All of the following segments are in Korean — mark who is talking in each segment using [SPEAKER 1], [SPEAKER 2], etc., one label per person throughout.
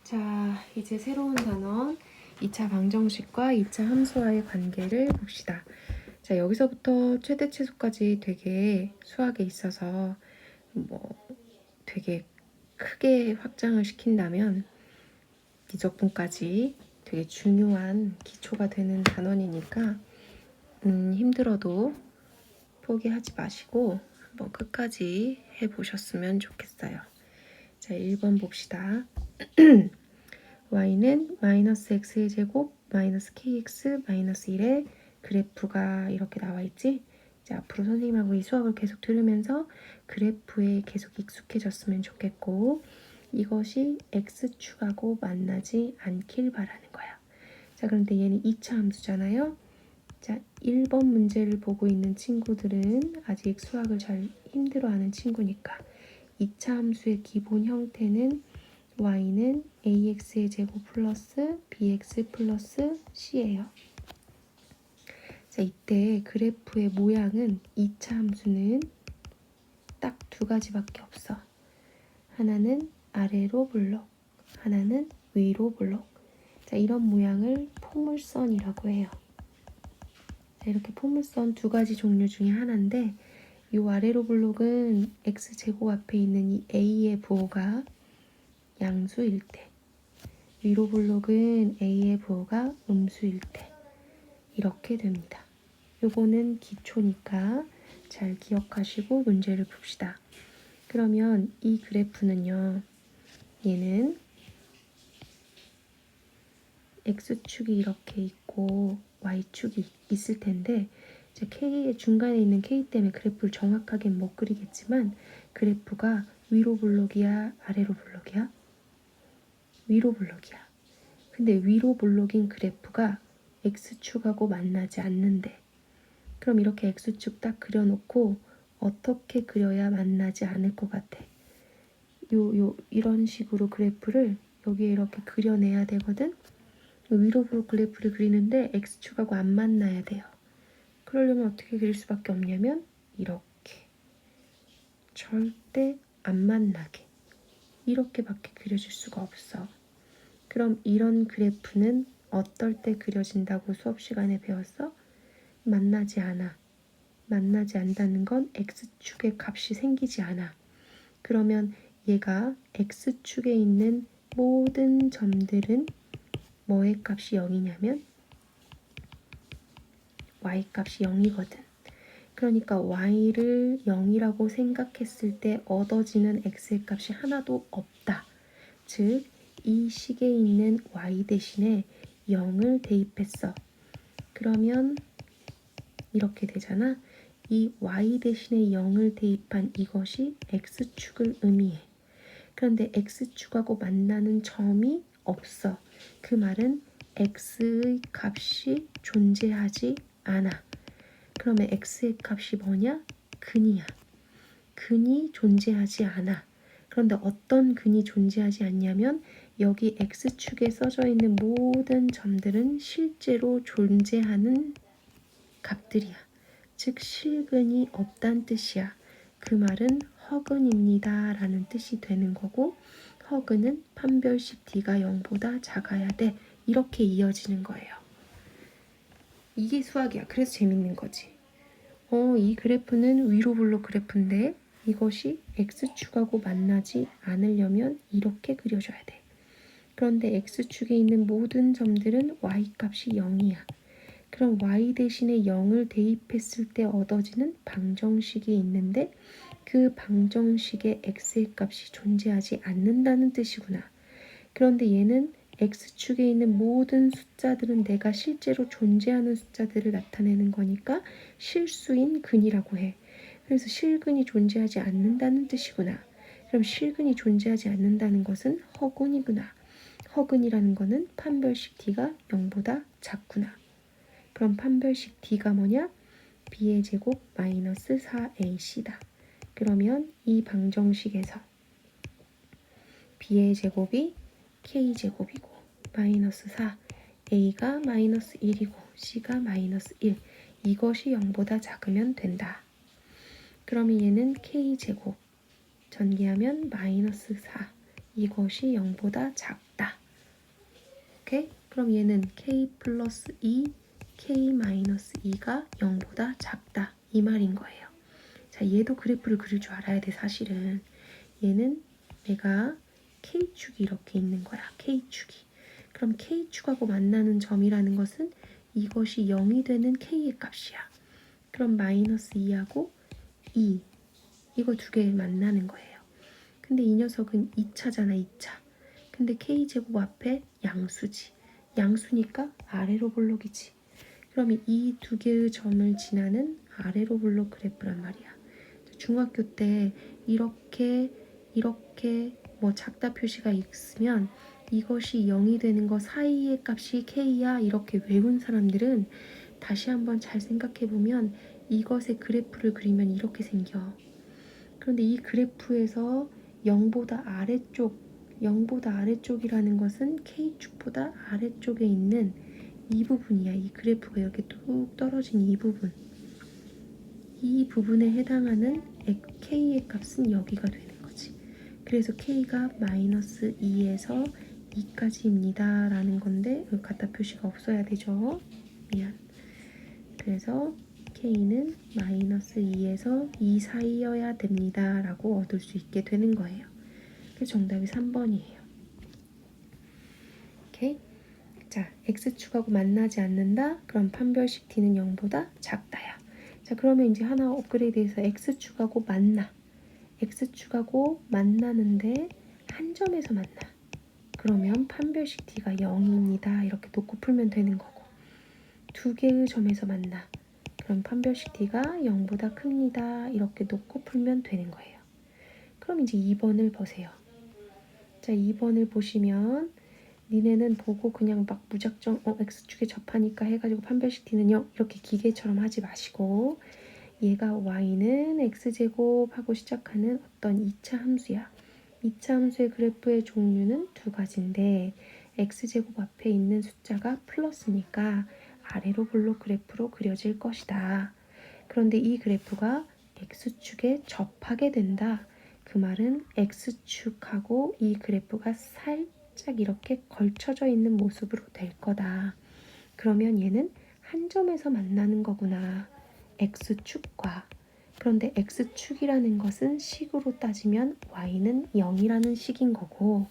[SPEAKER 1] 자, 이제 새로운 단원 2차 방정식과 2차 함수와의 관계를 봅시다. 자, 여기서부터 최대 최소까지 되게 수학에 있어서 되게 크게 확장을 시킨다면 미적분까지 되게 중요한 기초가 되는 단원이니까 힘들어도 포기하지 마시고 한번 끝까지 해보셨으면 좋겠어요. 자, 1번 봅시다. y는 마이너스 x의 제곱 마이너스 kx 마이너스 1의 그래프가 이렇게 나와 있지? 이제 앞으로 선생님하고 이 수학을 계속 들으면서 그래프에 계속 익숙해졌으면 좋겠고, 이것이 x축하고 만나지 않길 바라는 거야. 자, 그런데 얘는 2차 함수잖아요. 자, 1번 문제를 보고 있는 친구들은 아직 수학을 잘 힘들어하는 친구니까 2차 함수의 기본 형태는 y는 ax의 제곱 플러스 bx 플러스 c예요. 자, 이때 그래프의 모양은 2차 함수는 딱 두 가지밖에 없어. 하나는 아래로 블록, 하나는 위로 블록. 자, 이런 모양을 포물선이라고 해요. 자, 이렇게 포물선 두 가지 종류 중에 하나인데, 이 아래로 블록은 x제곱 앞에 있는 이 a의 부호가 양수일 때, 위로 블록은 a의 부호가 음수일 때 이렇게 됩니다. 요거는 기초니까 잘 기억하시고 문제를 봅시다. 그러면 이 그래프는요, 얘는 x축이 이렇게 있고 y축이 있을 텐데, 이제 K의 중간에 있는 K 때문에 그래프를 정확하게 못 그리겠지만, 그래프가 위로 블록이야 아래로 블록이야? 위로 블록이야. 근데 위로 블록인 그래프가 x축하고 만나지 않는데, 그럼 이렇게 x축 딱 그려놓고 어떻게 그려야 만나지 않을 것 같아? 이런 식으로 그래프를 여기에 이렇게 그려내야 되거든? 위로 블록 그래프를 그리는데 x축하고 안 만나야 돼요. 그러려면 어떻게 그릴 수밖에 없냐면 이렇게 절대 안 만나게 이렇게밖에 그려줄 수가 없어. 그럼 이런 그래프는 어떨 때 그려진다고 수업 시간에 배웠어? 만나지 않아. 만나지 않다는 건 x축의 값이 생기지 않아. 그러면 얘가 x축에 있는 모든 점들은 뭐의 값이 0이냐면 y 값이 0이거든. 그러니까 y를 0이라고 생각했을 때 얻어지는 x의 값이 하나도 없다. 즉, 이 식에 있는 y 대신에 0을 대입했어. 그러면 이렇게 되잖아. 이 y 대신에 0을 대입한 이것이 x축을 의미해. 그런데 x축하고 만나는 점이 없어. 그 말은 x의 값이 존재하지 않아. 그러면 x의 값이 뭐냐? 근이야. 근이 존재하지 않아. 그런데 어떤 근이 존재하지 않냐면 여기 x축에 써져 있는 모든 점들은 실제로 존재하는 값들이야. 즉 실근이 없단 뜻이야. 그 말은 허근입니다 라는 뜻이 되는 거고, 허근은 판별식 d가 0보다 작아야 돼. 이렇게 이어지는 거예요. 이게 수학이야. 그래서 재밌는 거지. 이 그래프는 위로 블록 그래프인데 이것이 x축하고 만나지 않으려면 이렇게 그려줘야 돼. 그런데 x축에 있는 모든 점들은 y값이 0이야. 그럼 y 대신에 0을 대입했을 때 얻어지는 방정식이 있는데, 그 방정식에 x의 값이 존재하지 않는다는 뜻이구나. 그런데 얘는 x축에 있는 모든 숫자들은 내가 실제로 존재하는 숫자들을 나타내는 거니까 실수인 근이라고 해. 그래서 실근이 존재하지 않는다는 뜻이구나. 그럼 실근이 존재하지 않는다는 것은 허근이구나. 허근이라는 거는 판별식 d가 0보다 작구나. 그럼 판별식 d가 뭐냐? b의 제곱 마이너스 4ac다. 그러면 이 방정식에서 b의 제곱이 k제곱이고 마이너스 4, a가 마이너스 1이고 c가 마이너스 1, 이것이 0보다 작으면 된다. 그러면 얘는 k제곱 전개하면 마이너스 4, 이것이 0보다 작다. 오케이? 그럼 얘는 k 플러스 2, k 마이너스 2가 0보다 작다. 이 말인 거예요. 자, 얘도 그래프를 그릴 줄 알아야 돼, 사실은. 얘는 얘가 K축이 이렇게 있는 거야. K축이. 그럼 K축하고 만나는 점이라는 것은 이것이 0이 되는 K의 값이야. 그럼 마이너스 2하고 2. 이거 두 개 만나는 거예요. 근데 이 녀석은 2차잖아, 2차. 근데 K제곱 앞에 양수지. 양수니까 아래로 볼록이지. 그러면 이 두 개의 점을 지나는 아래로 볼록 그래프란 말이야. 중학교 때 이렇게 뭐 작다 표시가 있으면 이것이 0이 되는 거 사이의 값이 K야 이렇게 외운 사람들은 다시 한번 잘 생각해 보면 이것의 그래프를 그리면 이렇게 생겨. 그런데 이 그래프에서 0보다 아래쪽이라는 것은 K축보다 아래쪽에 있는 이 부분이야. 이 그래프가 이렇게 뚝 떨어진 이 부분. 이 부분에 해당하는 K의 값은 여기가 되는 거지. 그래서 K가 마이너스 2에서 2까지입니다. 라는 건데 여기 갖다 표시가 없어야 되죠. 미안. 그래서 K는 마이너스 2에서 2 사이여야 됩니다. 라고 얻을 수 있게 되는 거예요. 그래서 정답이 3번이에요. 오케이? 자, X축하고 만나지 않는다? 그럼 판별식 T는 0보다 작다야. 자, 그러면 이제 하나 업그레이드해서 X축하고 만나. X축하고 만나는데 한 점에서 만나. 그러면 판별식 T가 0입니다. 이렇게 놓고 풀면 되는 거고. 두 개의 점에서 만나. 그럼 판별식 T가 0보다 큽니다. 이렇게 놓고 풀면 되는 거예요. 그럼 이제 2번을 보세요. 자, 2번을 보시면 니네는 보고 그냥 막 무작정 X축에 접하니까 해가지고 판별식 T는 0 이렇게 기계처럼 하지 마시고 얘가 Y는 X제곱 하고 시작하는 어떤 2차 함수야. 2차 함수의 그래프의 종류는 두 가지인데 X제곱 앞에 있는 숫자가 플러스니까 아래로 볼록 그래프로 그려질 것이다. 그런데 이 그래프가 X축에 접하게 된다. 그 말은 X축하고 이 그래프가 살짝 이렇게 걸쳐져 있는 모습으로 될 거다. 그러면 얘는 한 점에서 만나는 거구나. X축과. 그런데 X축이라는 것은 식으로 따지면 Y는 0이라는 식인 거고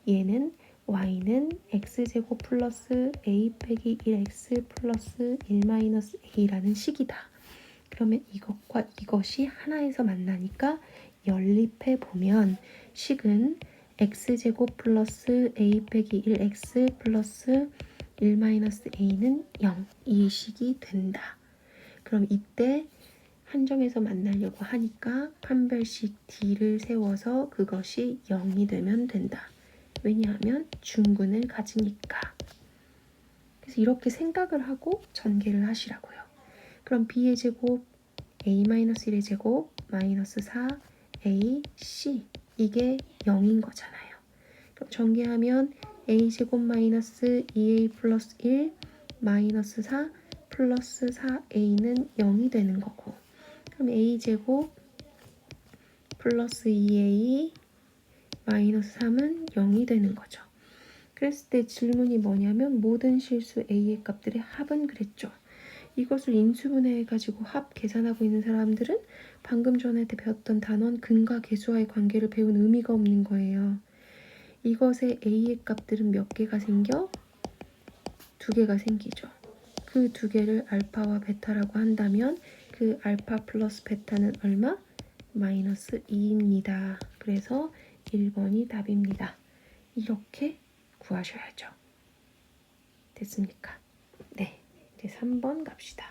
[SPEAKER 1] 얘는 Y는 X제곱 플러스 A 빼기 1X 플러스 1 마이너스 A라는 식이다. 그러면 이것과 이것이 하나에서 만나니까 연립해 보면 식은 X제곱 플러스 A 빼기 1X 플러스 1 마이너스 A는 0. 이 식이 된다. 그럼 이때 한 점에서 만나려고 하니까 판별식 D를 세워서 그것이 0이 되면 된다. 왜냐하면 중근을 가지니까. 그래서 이렇게 생각을 하고 전개를 하시라고요. 그럼 B의 제곱 A-1의 제곱 마이너스 4 A, C 이게 0인 거잖아요. 그럼 전개하면 A제곱 마이너스 2A 플러스 1 마이너스 4 플러스 4A는 0이 되는 거고 그럼 A제곱 플러스 2A 마이너스 3은 0이 되는 거죠. 그랬을 때 질문이 뭐냐면 모든 실수 A의 값들의 합은 그랬죠. 이것을 인수분해해가지고 합 계산하고 있는 사람들은 방금 전에 배웠던 단원 근과 계수와의 관계를 배운 의미가 없는 거예요. 이것의 A의 값들은 몇 개가 생겨? 두 개가 생기죠. 그 두 개를 알파와 베타라고 한다면 그 알파 플러스 베타는 얼마? 마이너스 2입니다. 그래서 1번이 답입니다. 이렇게 구하셔야죠. 됐습니까? 네, 이제 3번 갑시다.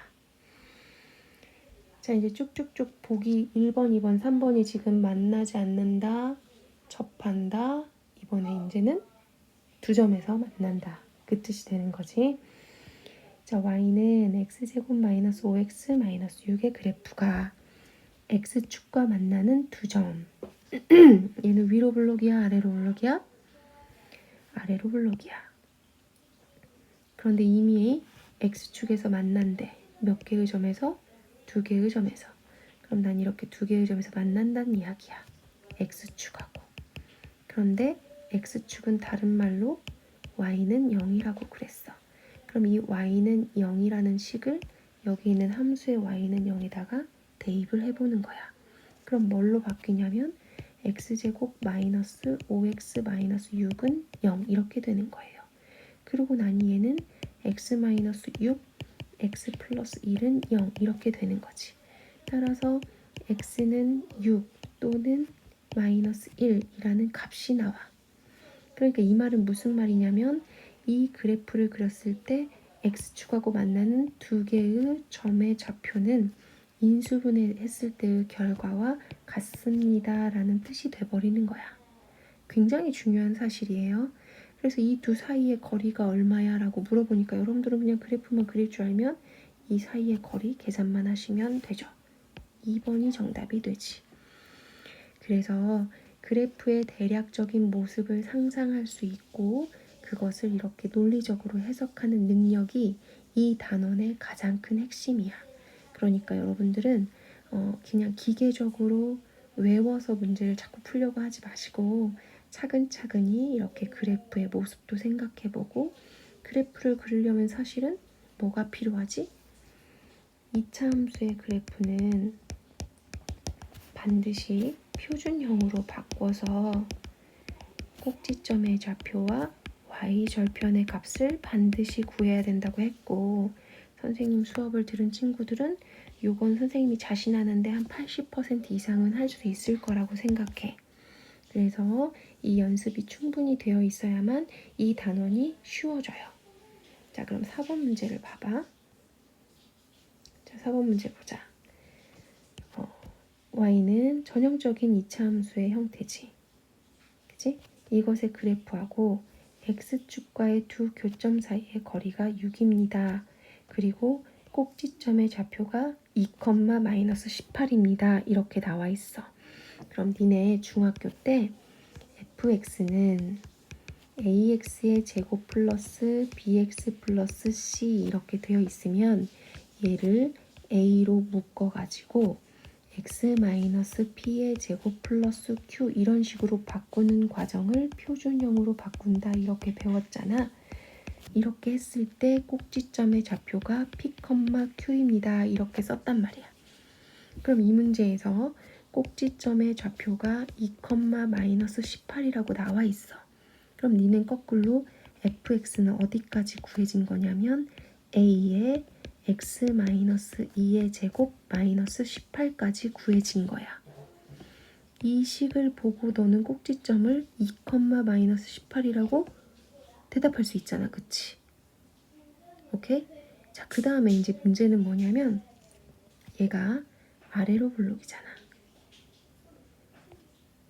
[SPEAKER 1] 자, 이제 쭉쭉쭉 보기 1번, 2번, 3번이 지금 만나지 않는다, 접한다. 이번에 이제는 두 점에서 만난다. 그 뜻이 되는 거지. 자, Y는 X제곱 마이너스 5X 마이너스 6의 그래프가 X축과 만나는 두 점. 얘는 위로 블록이야, 아래로 블록이야? 아래로 블록이야. 그런데 이미 X축에서 만난대. 몇 개의 점에서? 두 개의 점에서. 그럼 난 이렇게 두 개의 점에서 만난다는 이야기야. X축하고. 그런데 x축은 다른 말로 y는 0이라고 그랬어. 그럼 이 y는 0이라는 식을 여기 있는 함수의 y는 0에다가 대입을 해보는 거야. 그럼 뭘로 바뀌냐면 x제곱 마이너스 5x 마이너스 6은 0 이렇게 되는 거예요. 그러고 나니 얘는 x 마이너스 6, x 플러스 1은 0 이렇게 되는 거지. 따라서 x는 6 또는 마이너스 1이라는 값이 나와. 그러니까 이 말은 무슨 말이냐면 이 그래프를 그렸을 때 x축하고 만나는 두 개의 점의 좌표는 인수분해했을 때의 결과와 같습니다 라는 뜻이 돼버리는 거야. 굉장히 중요한 사실이에요. 그래서 이 두 사이의 거리가 얼마야 라고 물어보니까 여러분들은 그냥 그래프만 그릴 줄 알면 이 사이의 거리 계산만 하시면 되죠. 2번이 정답이 되지. 그래서 그래프의 대략적인 모습을 상상할 수 있고 그것을 이렇게 논리적으로 해석하는 능력이 이 단원의 가장 큰 핵심이야. 그러니까 여러분들은 그냥 기계적으로 외워서 문제를 자꾸 풀려고 하지 마시고 차근차근히 이렇게 그래프의 모습도 생각해보고 그래프를 그리려면 사실은 뭐가 필요하지? 2차 함수의 그래프는 반드시 표준형으로 바꿔서 꼭지점의 좌표와 y절편의 값을 반드시 구해야 된다고 했고 선생님 수업을 들은 친구들은 요건 선생님이 자신하는데 한 80% 이상은 할 수 있을 거라고 생각해. 그래서 이 연습이 충분히 되어 있어야만 이 단원이 쉬워져요. 자, 그럼 4번 문제를 봐봐. 자, 4번 문제 보자. y는 전형적인 2차 함수의 형태지. 그치? 이것의 그래프하고 x축과의 두 교점 사이의 거리가 6입니다. 그리고 꼭지점의 좌표가 2, 마이너스 18입니다. 이렇게 나와 있어. 그럼 니네 중학교 때 fx는 ax의 제곱 플러스 bx 플러스 c 이렇게 되어 있으면 얘를 a로 묶어가지고 x-p의 제곱 플러스 q 이런 식으로 바꾸는 과정을 표준형으로 바꾼다 이렇게 배웠잖아. 이렇게 했을 때 꼭지점의 좌표가 p, q입니다. 이렇게 썼단 말이야. 그럼 이 문제에서 꼭지점의 좌표가 2, 마이너스 18이라고 나와 있어. 그럼 니는 거꾸로 fx는 어디까지 구해진 거냐면 a의 x-2의 제곱 마이너스 18까지 구해진 거야. 이 식을 보고 너는 꼭지점을 2, 마이너스 18이라고 대답할 수 있잖아. 그치? 오케이? 자, 그 다음에 이제 문제는 뭐냐면 얘가 아래로 볼록이잖아.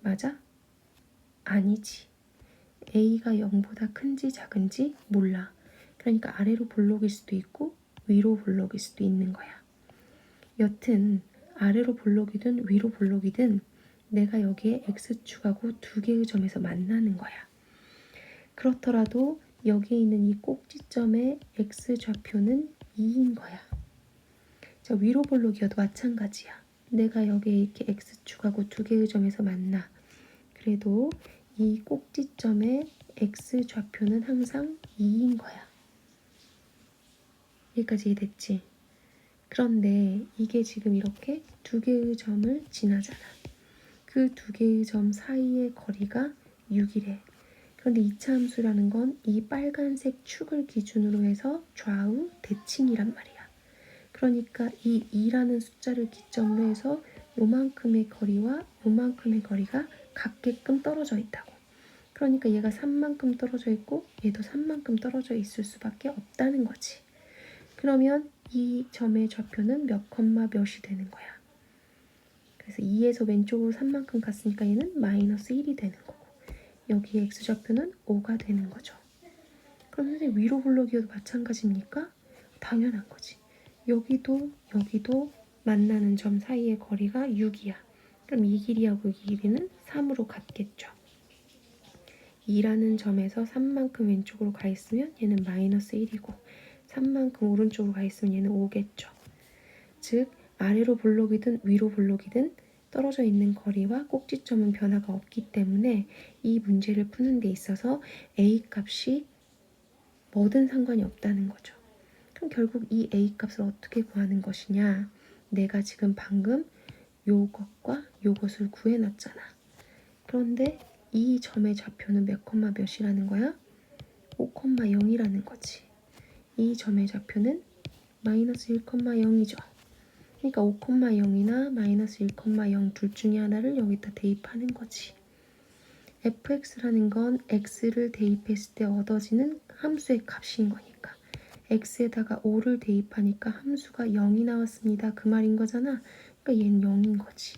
[SPEAKER 1] 맞아? 아니지. a가 0보다 큰지 작은지 몰라. 그러니까 아래로 볼록일 수도 있고 위로 볼록일 수도 있는 거야. 여튼 아래로 볼록이든 위로 볼록이든 내가 여기에 x축하고 두 개의 점에서 만나는 거야. 그렇더라도 여기에 있는 이 꼭지점의 x좌표는 2인 거야. 자, 위로 볼록이어도 마찬가지야. 내가 여기에 이렇게 x축하고 두 개의 점에서 만나. 그래도 이 꼭지점의 x좌표는 항상 2인 거야. 여기까지 이해됐지? 그런데 이게 지금 이렇게 두 개의 점을 지나잖아. 그 두 개의 점 사이의 거리가 6이래. 그런데 2차 함수라는 건 이 빨간색 축을 기준으로 해서 좌우 대칭이란 말이야. 그러니까 이 2라는 숫자를 기점으로 해서 요만큼의 거리와 요만큼의 거리가 같게끔 떨어져 있다고. 그러니까 얘가 3만큼 떨어져 있고 얘도 3만큼 떨어져 있을 수밖에 없다는 거지. 그러면 이 점의 좌표는 몇 컴마 몇이 되는 거야. 그래서 2에서 왼쪽으로 3만큼 갔으니까 얘는 마이너스 1이 되는 거고 여기 x좌표는 5가 되는 거죠. 그럼 선생님 위로 볼록이어도 마찬가지입니까? 당연한 거지. 여기도 만나는 점 사이의 거리가 6이야. 그럼 이 길이하고 이 길이는 3으로 같겠죠. 2라는 점에서 3만큼 왼쪽으로 가 있으면 얘는 마이너스 1이고 3만큼 오른쪽으로 가 있으면 얘는 5겠죠. 즉 아래로 볼록이든 위로 볼록이든 떨어져 있는 거리와 꼭지점은 변화가 없기 때문에 이 문제를 푸는 데 있어서 a 값이 뭐든 상관이 없다는 거죠. 그럼 결국 이 a 값을 어떻게 구하는 것이냐? 내가 지금 방금 요것과 요것을 구해놨잖아. 그런데 이 점의 좌표는 몇 콤마 몇이라는 거야? 5,0이라는 거지. 이 점의 좌표는 마이너스 1,0이죠. 그러니까 5,0이나 마이너스 1,0 둘 중에 하나를 여기다 대입하는 거지. fx라는 건 x를 대입했을 때 얻어지는 함수의 값인 거니까 x에다가 5를 대입하니까 함수가 0이 나왔습니다. 그 말인 거잖아. 그러니까 얘는 0인 거지.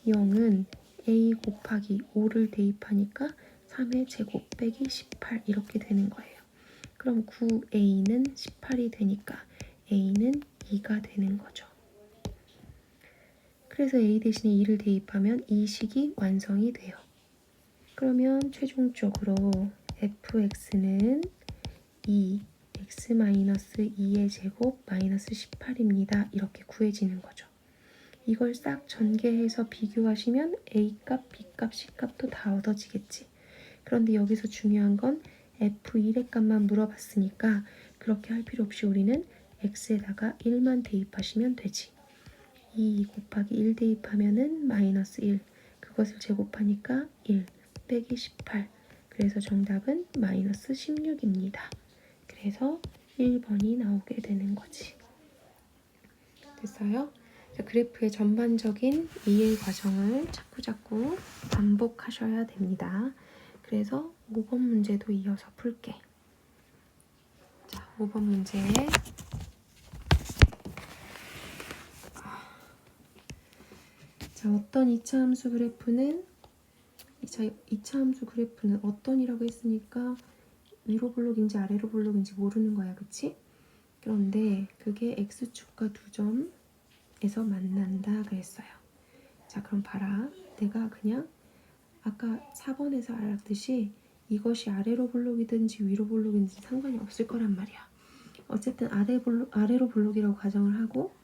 [SPEAKER 1] 0은 a 곱하기 5를 대입하니까 3의 제곱 빼기 18 이렇게 되는 거예요. 그럼 9a는 18이 되니까 a는 2가 되는 거죠. 그래서 a 대신에 2를 대입하면 이 식이 완성이 돼요. 그러면 최종적으로 fx는 2, x-2의 제곱 마이너스 18입니다. 이렇게 구해지는 거죠. 이걸 싹 전개해서 비교하시면 A값, B값, C값도 다 얻어지겠지. 그런데 여기서 중요한 건 F1의 값만 물어봤으니까 그렇게 할 필요 없이 우리는 X에다가 1만 대입하시면 되지. 2 곱하기 1 대입하면은 마이너스 1. 그것을 제곱하니까 1 빼기 18. 그래서 정답은 마이너스 16입니다. 그래서 1번이 나오게 되는 거지. 됐어요? 그래프의 전반적인 이해 과정을 자꾸자꾸 반복하셔야 됩니다. 그래서 5번 문제도 이어서 풀게. 자, 5번 문제. 자, 어떤 2차 함수 그래프는 2차 함수 그래프는 어떤이라고 했으니까 위로 볼록인지 아래로 볼록인지 모르는 거야. 그치? 그런데 그게 x축과 두 점에서 만난다 그랬어요. 자, 그럼 봐라. 내가 그냥 아까 4번에서 알았듯이 이것이 아래로 볼록이든지 위로 볼록이든지 상관이 없을 거란 말이야. 어쨌든 아래로 볼록이라고 가정을 하고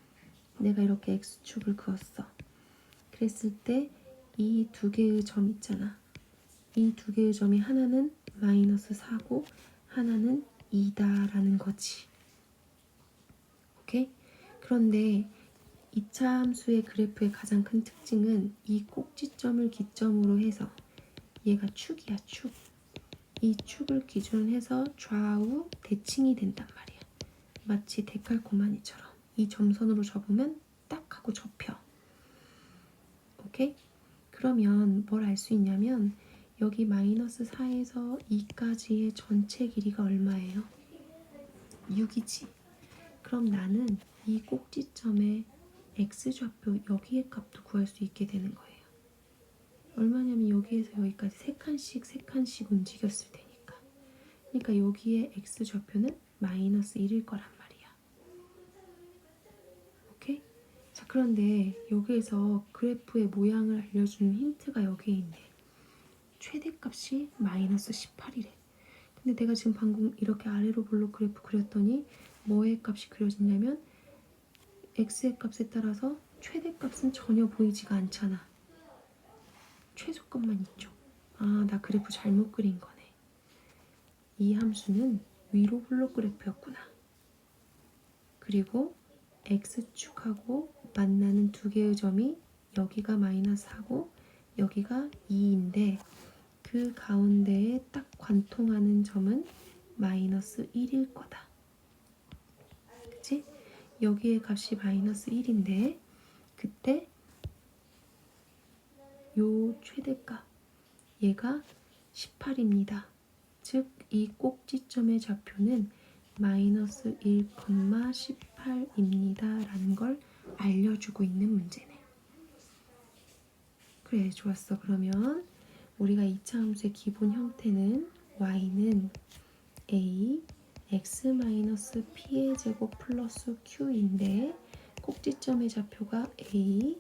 [SPEAKER 1] 내가 이렇게 x축을 그었어. 그랬을 때 이 두 개의 점 있잖아. 이 두 개의 점이 하나는 마이너스 4고 하나는 2다라는 거지. 오케이? 그런데 2차 함수의 그래프의 가장 큰 특징은 이 꼭지점을 기점으로 해서 얘가 축이야, 축. 이 축을 기준으로 해서 좌우 대칭이 된단 말이야. 마치 데칼코마니처럼 이 점선으로 접으면 딱 하고 접혀. 오케이? 그러면 뭘 알 수 있냐면 여기 마이너스 4에서 2까지의 전체 길이가 얼마예요? 6이지. 그럼 나는 이 꼭지점의 x좌표 여기의 값도 구할 수 있게 되는 거예요. 얼마냐면 여기에서 여기까지 3칸씩 움직였을 테니까. 그러니까 여기의 x좌표는 마이너스 1일 거란 말이야. 오케이? 자, 그런데 여기에서 그래프의 모양을 알려주는 힌트가 여기에 있네. 최대값이 마이너스 18이래. 근데 내가 지금 방금 이렇게 아래로 볼록 그래프 그렸더니 뭐의 값이 그려지냐면 x의 값에 따라서 최대값은 전혀 보이지가 않잖아. 최소값만 있죠. 아, 나 그래프 잘못 그린 거네. 이 함수는 위로 볼록 그래프였구나. 그리고 x축하고 만나는 두 개의 점이 여기가 마이너스 4고 여기가 2인데 그 가운데에 딱 관통하는 점은 마이너스 1일 거다. 그치? 여기의 값이 마이너스 1인데 그때 요 최대값 얘가 18입니다. 즉 이 꼭지점의 좌표는 마이너스 1,18입니다. 라는 걸 알려주고 있는 문제네. 그래, 좋았어. 그러면 우리가 2차 함수의 기본 형태는 y는 a x-p의 제곱 플러스 q인데 꼭지점의 좌표가 a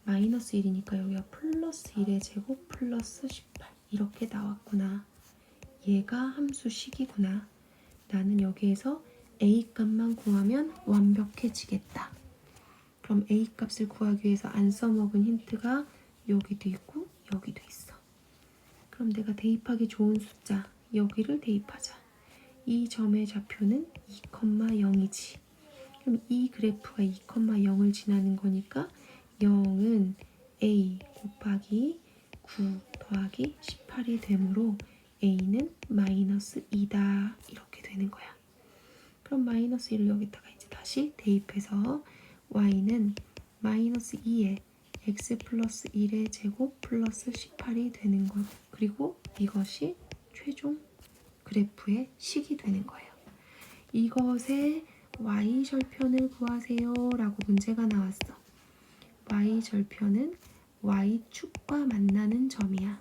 [SPEAKER 1] 마이너스 1이니까 여기가 플러스 1의 제곱 플러스 18 이렇게 나왔구나. 얘가 함수식이구나. 나는 여기에서 a 값만 구하면 완벽해지겠다. 그럼 a 값을 구하기 위해서 안 써먹은 힌트가 여기도 있고 여기도 있어. 그럼 내가 대입하기 좋은 숫자 여기를 대입하자. 이 점의 좌표는 2,0이지. 그럼 이 그래프가 2,0을 지나는 거니까 0은 a 곱하기 9 더하기 18이 되므로 a는 마이너스 2다 이렇게 되는 거야. 그럼 마이너스 1을 여기다가 이제 다시 대입해서 y는 마이너스 2에 x 플러스 1의 제곱 플러스 18이 되는 거. 그리고 이것이 최종 그래프의 식이 되는 거예요. 이것의 y절편을 구하세요 라고 문제가 나왔어. y절편은 y축과 만나는 점이야.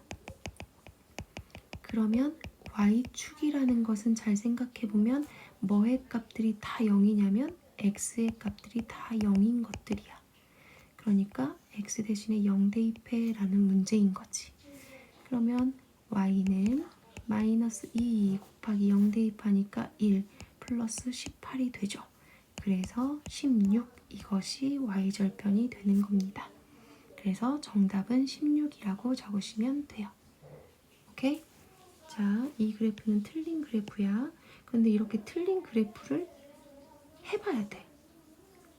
[SPEAKER 1] 그러면 y축이라는 것은 잘 생각해보면 뭐의 값들이 다 0이냐면 x의 값들이 다 0인 것들이야. 그러니까 x 대신에 0 대입해 라는 문제인 거지. 그러면 y는 마이너스 2 곱하기 0 대입하니까 1 플러스 18이 되죠. 그래서 16 이것이 y절편이 되는 겁니다. 그래서 정답은 16이라고 적으시면 돼요. 오케이? 자, 이 그래프는 틀린 그래프야. 근데 이렇게 틀린 그래프를 해봐야 돼.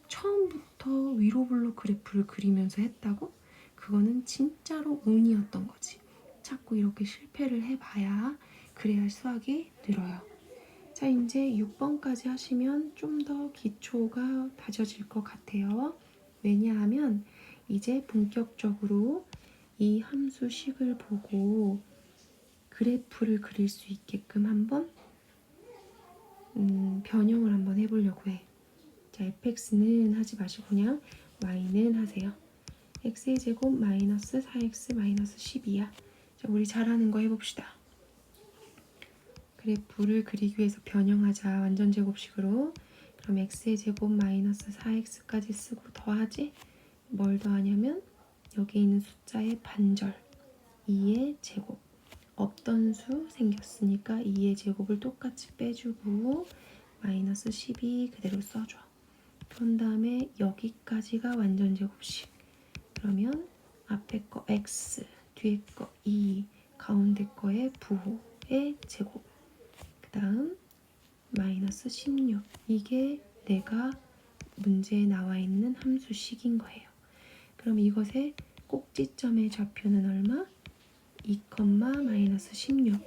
[SPEAKER 1] 처음부터 위로 블록 그래프를 그리면서 했다고? 그거는 진짜로 운이었던 거지. 자꾸 이렇게 실패를 해봐야 그래야 수학이 늘어요. 자, 이제 6번까지 하시면 좀 더 기초가 다져질 것 같아요. 왜냐하면 이제 본격적으로 이 함수식을 보고 그래프를 그릴 수 있게끔 한번 변형을 한번 해보려고 해. 자, fx는 하지 마시고 그냥 y는 하세요. x의 제곱 마이너스 4x 마이너스 12야. 자, 우리 잘하는 거 해봅시다. 그래프를 그리기 위해서 변형하자. 완전 제곱식으로. 그럼 x의 제곱 마이너스 4x까지 쓰고 더하지? 뭘 더하냐면 여기 있는 숫자의 반절 2의 제곱. 없던 수 생겼으니까 2의 제곱을 똑같이 빼주고 마이너스 12 그대로 써줘. 그런 다음에 여기까지가 완전 제곱식. 그러면 앞에 거 x, 뒤에 거 2, 가운데 거의 부호의 제곱. 그 다음 마이너스 16. 이게 내가 문제에 나와 있는 함수식인 거예요. 그럼 이것의 꼭지점의 좌표는 얼마? 2, 마이너스 16.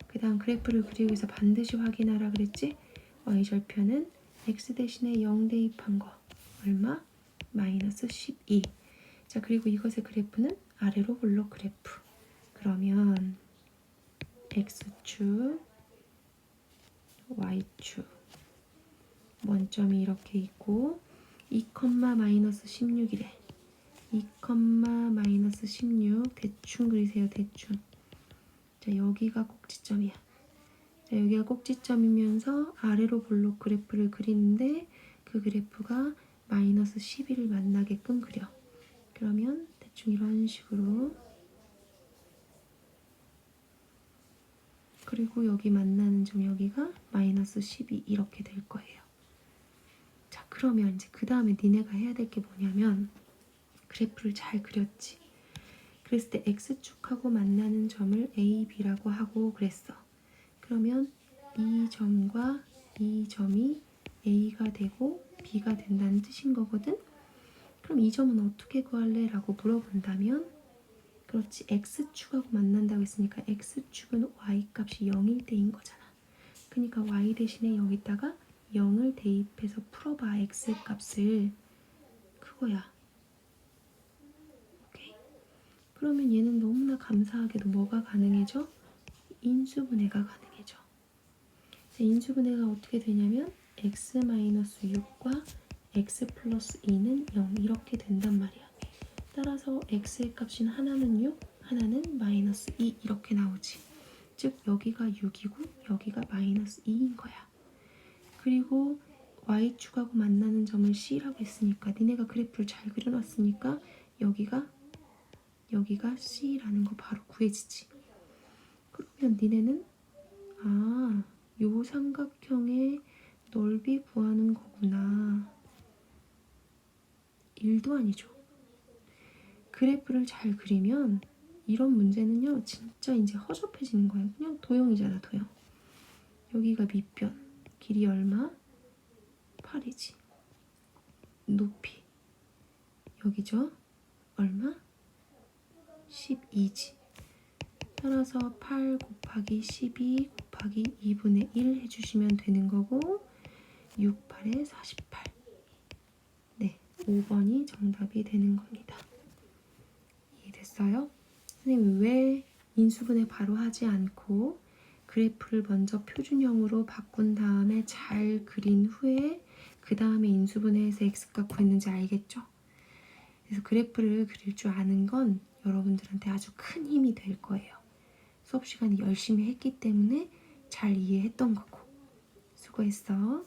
[SPEAKER 1] 그 다음 그래프를 그리기 위해서 반드시 확인하라 그랬지? y절편은 x 대신에 0 대입한 거 얼마? 마이너스 12. 자, 그리고 이것의 그래프는 아래로 블록 그래프. 그러면 x축, y축 원점이 이렇게 있고 2, 마이너스 16이래. 2, 마이너스 16 대충 그리세요. 대충. 자, 여기가 꼭지점이야. 자, 여기가 꼭지점이면서 아래로 블록 그래프를 그리는데 그 그래프가 마이너스 12를 만나게끔 그려. 그러면 대충 이런 식으로. 그리고 여기 만나는 점 여기가 마이너스 12 이렇게 될 거예요. 자, 그러면 이제 그 다음에 니네가 해야 될 게 뭐냐면 그래프를 잘 그렸지. 그랬을 때 x축하고 만나는 점을 a, b라고 하고 그랬어. 그러면 이 점과 이 점이 a가 되고 b가 된다는 뜻인 거거든. 그럼 이 점은 어떻게 구할래? 라고 물어본다면 그렇지, x축하고 만난다고 했으니까 x축은 y값이 0일 때인 거잖아. 그러니까 y 대신에 여기다가 0을 대입해서 풀어봐. x의 값을. 그거야. 오케이? 그러면 얘는 너무나 감사하게도 뭐가 가능해져? 인수분해가 가능해져. 인수분해가 어떻게 되냐면 x-6과 x 플러스 2는 0 이렇게 된단 말이야. 따라서 x의 값인 하나는 6, 하나는 마이너스 2 이렇게 나오지. 즉 여기가 6이고 여기가 마이너스 2인 거야. 그리고 y축하고 만나는 점을 c라고 했으니까 니네가 그래프를 잘 그려놨으니까 여기가 c라는 거 바로 구해지지. 그러면 니네는 요 삼각형의 넓이 구하는 거구나. 1도 아니죠. 그래프를 잘 그리면 이런 문제는요, 진짜 이제 허접해지는 거예요. 그냥 도형이잖아, 도형. 여기가 밑변, 길이 얼마? 8이지. 높이, 여기죠? 얼마? 12지. 따라서 8 곱하기 12 곱하기 2분의 1 해주시면 되는 거고 6, 8에 48. 네, 5번이 정답이 되는 겁니다. 이해됐어요? 선생님 왜 인수분해 바로 하지 않고 그래프를 먼저 표준형으로 바꾼 다음에 잘 그린 후에 그 다음에 인수분해해서 x값 구했는지 알겠죠? 그래서 그래프를 그릴 줄 아는 건 여러분들한테 아주 큰 힘이 될 거예요. 수업 시간에 열심히 했기 때문에 잘 이해했던 거고. 수고했어.